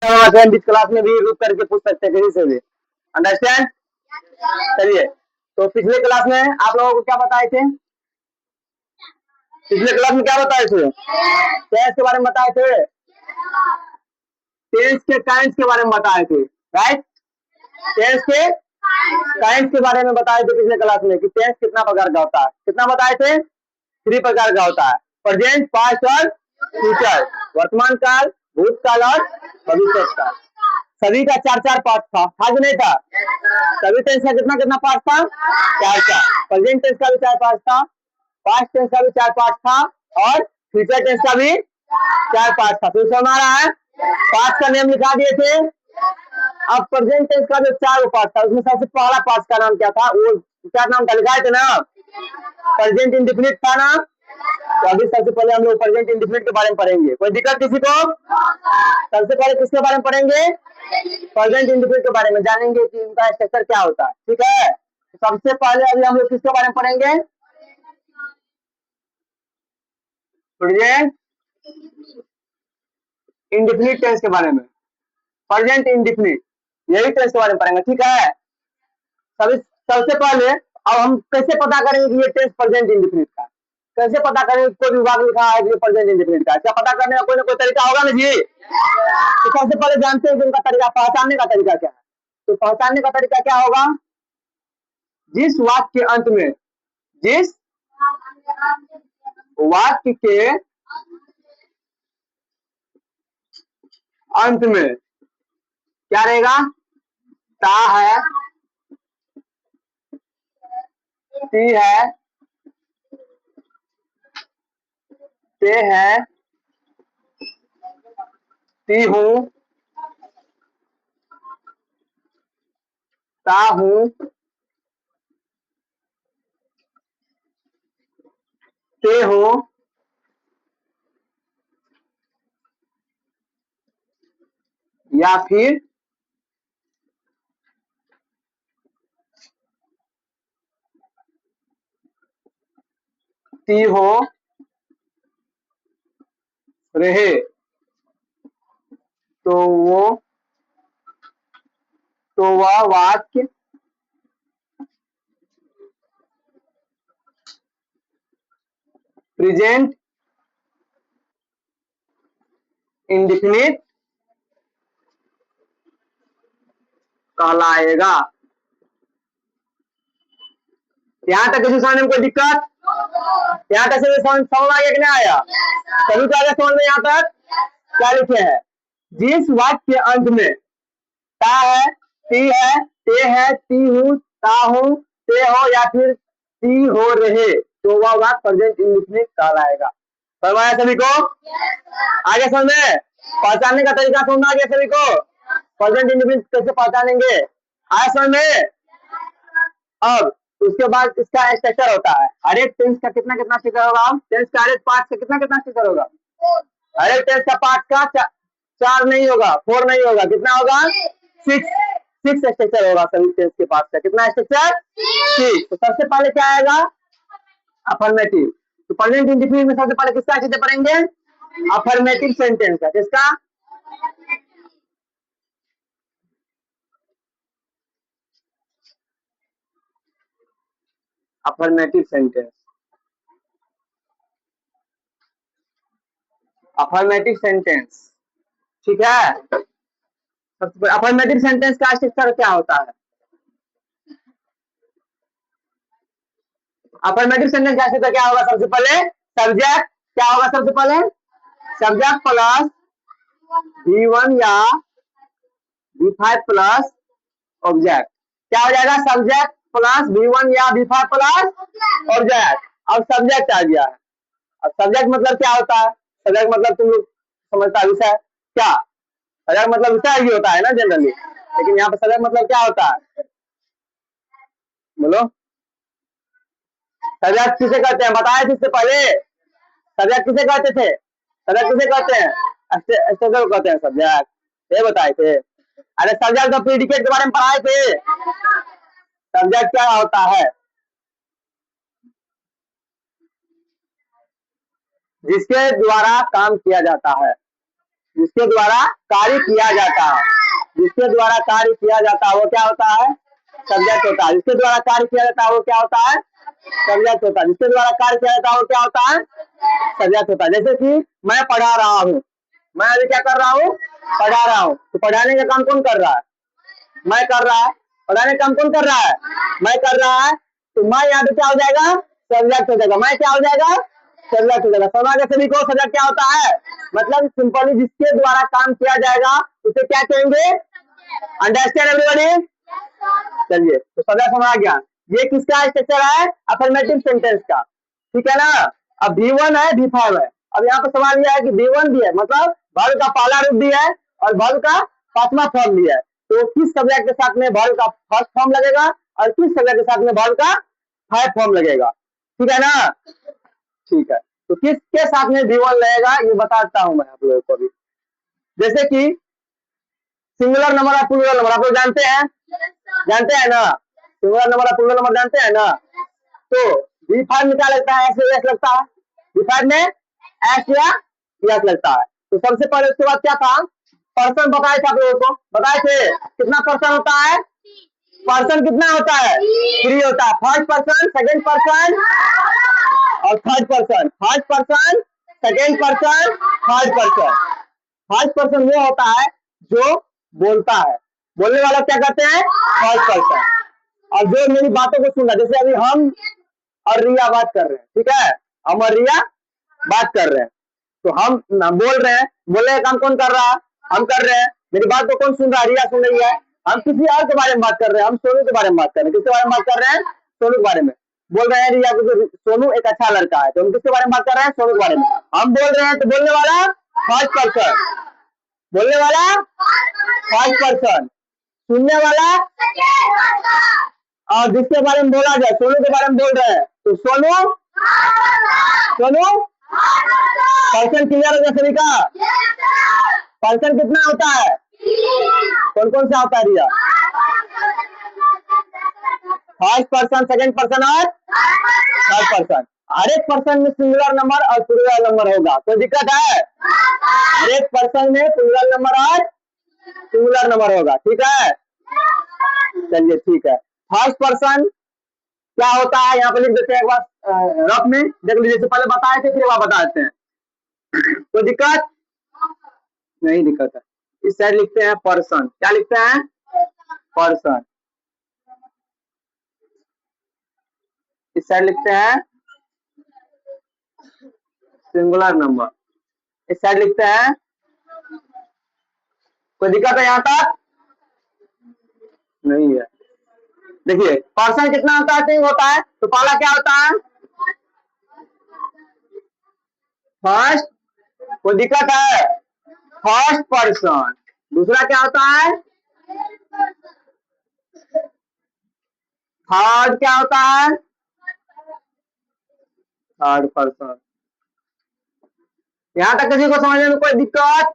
बीच class में भी रुक करके पूछ सकते हैं कहीं से भी। अंडरस्टैंड? चलिए, तो पिछले क्लास में आप लोगों को क्या बताए थे? पिछले क्लास में क्या बताए थे? टेंस के बारे में बताए थे, टेंस के काइंड्स के बारे में बताए थे, राइट? टेंस के काइंड्स के बारे में बताए थे पिछले क्लास में कि टेंस कितना प्रकार का होता है। कितना बताए थे? 3 प्रकार का होता है, प्रेजेंट, पास्ट और फ्यूचर। वर्तमान काल, भूतकाल और भविष्य काल। सभी का 4-4 पार्ट था कि नहीं था? सभी टेंस का कितना कितना पार्ट था? 4-4। प्रेजेंट टेंस का भी 4 पार्ट था, पास्ट टेंस का भी 4 पार्ट था और फ्यूचर टेंस का भी 4 पार्ट था। तो समझ आ रहा है? पास्ट का नेम लिखा दिए थे। अब प्रेजेंट टेंस का जो 4 पार्ट था उसमें सबसे पहला पार्ट का नाम क्या था? वो क्या नाम था? लिखा थे ना, प्रेजेंट इंडेफिनिट था ना। तो अभी सबसे पहले हम लोग प्रेजेंट इंडेफिनिट के बारे में पढ़ेंगे। कोई दिक्कत किसी को? सबसे पहले किसके बारे में पढ़ेंगे? प्रेजेंट इंडेफिनिट के बारे में जानेंगे कि उनका स्ट्रक्चर क्या होता है। ठीक है, तो सबसे पहले अभी हम लोग किसके बारे में पढ़ेंगे? प्रेजेंट इंडेफिनिट टेंस के बारे में। प्रेजेंट इंडेफिनिट, यही टेंस के बारे में पढ़ेंगे। ठीक है, सबसे पहले अब हम कैसे पता करेंगे कि ये टेंस प्रेजेंट इंडेफिनिट का? कैसे पता करेंगे? कोई विभाग लिखा है कि प्रेजेंट इंडेफिनिट का, क्या पता करने का कोई ना कोई तरीका होगा ना जी? तो सबसे पहले जानते हैं कि उनका तरीका, पहचानने का तरीका क्या है। तो पहचानने का तरीका क्या होगा? जिस वाक्य के अंत में, जिस वाक्य के अंत में क्या रहेगा? ता है, ती है, ते है, ती हूं, ता हूं, ते हो, या फिर ती हो, रहे, तो वह वाक्य प्रेजेंट इंडेफिनिट कहलाएगा। यहाँ तक किसी समझने में कोई दिक्कत? यहाँ तक से समझ आ गया कि नहीं आया? सभी को आगे समझ में? यहाँ तक क्या लिखे हैं? जिस वाक्य के अंत में ता है, ती है, ते है, ती हूं, ता हूं, ते हो या फिर ती हो रहे, तो वह वाक्य प्रेजेंट इंडेफिनिट कहलाएगा। समझ आया सभी को? आगे समझ में? पहचानने का तरीका समझ आ गया सभी को? प्रेजेंट इंडेफिनिट कैसे पहचानेंगे? आया समझ में? अब उसके बाद इसका स्ट्रक्चर होता है। हर एक टेंस का कितना कितना स्ट्रक्चर होगा? टेंस का हर एक पार्ट का कितना कितना स्ट्रक्चर होगा? हर एक टेंस का पार्ट का 4 नहीं होगा, 4 नहीं होगा, कितना होगा? 6 स्ट्रक्चर होगा सभी टेंस के पार्ट का। कितना स्ट्रक्चर? 6। तो सबसे पहले क्या आएगा? अफर्मेटिव। तो प्रेजेंट इंडेफिनिट में सबसे पहले किसका स्ट्रक्चर पढ़ेंगे? अफर्मेटिव सेंटेंस का। किसका? Affirmative sentence. अफर्मेटिव सेंटेंस, ठीक है। अफर्मेटिव सेंटेंस का स्ट्रक्चर क्या होता है? अफर्मेटिव सेंटेंस का स्ट्रक्चर क्या होगा? सबसे पहले सब्जेक्ट क्या होगा? सबसे पहले सब्जेक्ट प्लस V1 या V5 प्लस ऑब्जेक्ट। क्या हो जाएगा? सब्जेक्ट प्लस V1 या V5 प्लस ऑब्जेक्ट। अब सब्जेक्ट आ गया है। अब सब्जेक्ट मतलब क्या होता है? सब्जेक्ट मतलब तुम लोग समझता है विषय क्या? सब्जेक्ट मतलब विषय ही होता है ना जनरली, लेकिन यहाँ पर सब्जेक्ट मतलब क्या होता है? बोलो, सब्जेक्ट किसे कहते हैं? बताए थे इससे पहले। सब्जेक्ट किसे कहते थे? सब्जेक्ट किसे कहते हैं? स्ट्रक्चर कहते हैं सब्जेक्ट, ये बताए थे। अरे सब्जेक्ट तो प्रीडिकेट के बारे में पढ़ाए थे। सब्जेक्ट क्या होता है? जिसके द्वारा काम किया जाता है। जिसके द्वारा कार्य किया जाता है, जिसके द्वारा कार्य किया जाता है वो क्या होता है? सब्जेक्ट होता है। जिसके द्वारा कार्य किया जाता है वो क्या होता है? सब्जेक्ट होता है। जिसके द्वारा कार्य किया जाता है वो क्या होता है? सब्जेक्ट होता है। जैसे कि मैं पढ़ा रहा हूँ, मैं अभी क्या कर रहा हूँ? पढ़ा रहा हूँ। तो पढ़ाने का काम कौन कर रहा है? मैं कर रहा है। पढ़ाने का काम कौन कर रहा है? मैं कर रहा है। तो मैं यहाँ पे क्या हो जाएगा? सब्जेक्ट हो जाएगा। मैं क्या हो जाएगा? सब्जेक्ट हो जाएगा। समाज सभी को सब्जेक्ट क्या होता है? मतलब सिंपली जिसके द्वारा काम किया जाएगा उसे क्या कहेंगे? Understand everybody? चलिए, तो सब्जेक्ट हमारा गया। ये किसका स्ट्रक्चर है? अफर्मेटिव सेंटेंस का। ठीक है ना? अब V1 है, V5 है। अब यहाँ पर सवाल यह है कि V1 भी है, मतलब वर्ब का पहला रूप भी है और वर्ब का पांचवा फॉर्म भी है। तो किस सब्जेक्ट के साथ में वर्ब का फर्स्ट फॉर्म लगेगा और किस सब्जेक्ट के साथ में वर्ब का थर्ड फॉर्म लगेगा? ठीक है ना? ठीक है, तो किसके साथ में V1 लगेगा ये बताता हूं मैं आप लोगों को भी। जैसे कि सिंगुलर नंबर और प्लूरल नंबर आप लोग जानते हैं, जानते हैं ना? सिंगुलर नंबर और प्लूरल नंबर जानते हैं ना? तो V5 में क्या लगता है? एस या एस लगता है। V5 में एस या यस लगता है। तो सबसे पहले उसके बाद क्या था? पर्सन बताए थे आप लोगों को, बताए थे कितना पर्सन होता है? पर्सन कितना होता है? 3 होता है। फर्स्ट पर्सन, सेकंड पर्सन और third person. First person, second person, third person. First person वो होता है जो बोलता है, बोलने वाला क्या कहते हैं? First person. और जो मेरी बातों को सुन रहा है, जैसे अभी हम और रिया बात कर रहे हैं, ठीक है? हम और रिया बात कर रहे हैं, तो हम बोल रहे हैं, बोलने का काम कौन कर रहा है? हम कर रहे हैं। मेरी बात को कौन सुन रहा है? रिया सुन रही है। हम किसी और के बारे में बात कर रहे हैं, हम सोनू के बारे में बात कर रहे हैं। किसके बारे में बात कर रहे हैं? सोनू के बारे में। बोल रहे हैं रिया को तो सोनू एक अच्छा लड़का है, तो हम किसके बारे में बात कर रहे हैं? सोनू के बारे में। हम बोल रहे हैं तो बोलने वाला फर्स्ट पर्सन, बोलने वाला फर्स्ट पर्सन, सुनने वाला, और जिसके बारे में बोला जाए, सोनू के बारे में बोल रहे हैं तो सोनू, सोनू पर्सन। क्लियर हो गया सभी का? पर्सन कितना होता है? कौन कौन सा होता है रिया? फर्स्ट पर्सन, सेकंड पर्सन और थर्ड पर्सन। हर एक पर्सन में सिंगुलर नंबर और प्लूरल नंबर होगा। कोई दिक्कत है? हर एक पर्सन में प्लूरल नंबर और सिंगुलर नंबर होगा। ठीक है, चलिए ठीक है। फर्स्ट पर्सन क्या होता है यहाँ पे लिख देते हैं एक बार रफ में, देख लीजिए। जैसे पहले बताए थे फिर बता देते हैं, कोई दिक्कत नहीं? दिक्कत है। इस साइड लिखते हैं पर्सन। क्या लिखते हैं? पर्सन। इस साइड लिखते हैं सिंगुलर नंबर। इस साइड लिखते हैं, कोई दिक्कत है यहाँ तक? नहीं है। देखिए पर्सन कितना होता है? 3 होता है। तो पहला क्या होता है? फर्स्ट। कोई दिक्कत है? First person. दूसरा क्या होता है? थर्ड क्या होता है? Third person. यहां तक किसी को समझने में कोई दिक्कत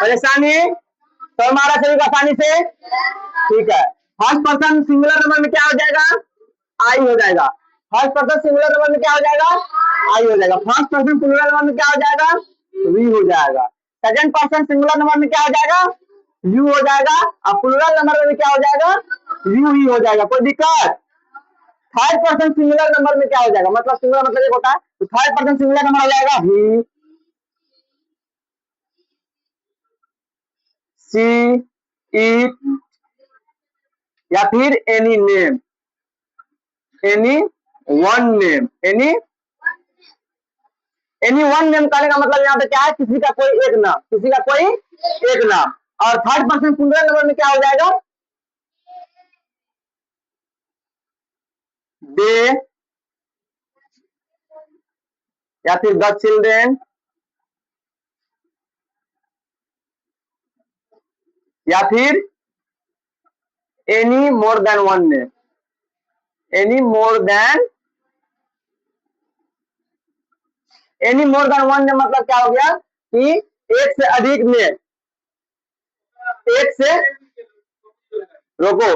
परेशानी? तो हमारा सभी को आसानी से ठीक है। फर्स्ट पर्सन सिंगुलर नंबर में क्या हो जाएगा? आई हो जाएगा। फर्स्ट पर्सन सिंगुलर नंबर में क्या हो जाएगा? आई हो जाएगा। फर्स्ट पर्सन सिंगुलर नंबर में क्या हो जाएगा? वी हो जाएगा। सेकंड पर्सन सिंगुलर नंबर में क्या हो जाएगा? यू हो जाएगा। और प्लूरल नंबर में क्या हो जाएगा? यू ही हो जाएगा। कोई दिक्कत? थर्ड पर्सन सिंगुलर नंबर में क्या हो जाएगा? मतलब सिंगुलर मतलब एक होता है, तो थर्ड पर्सन सिंगुलर नंबर हो जाएगा ही, सी, इट, या फिर any name, any one name. Any one name कहने का मतलब यहाँ पे क्या है? किसी का कोई एक नाम, किसी का कोई एक नाम। और थर्ड पर्सन सिंगुलर नंबर में क्या हो जाएगा? दे, या फिर द चिल्ड्रेन, या फिर any more than one name. Any more than, any more than one name मतलब क्या हो गया कि एक से अधिक नेम, एक से, रोको,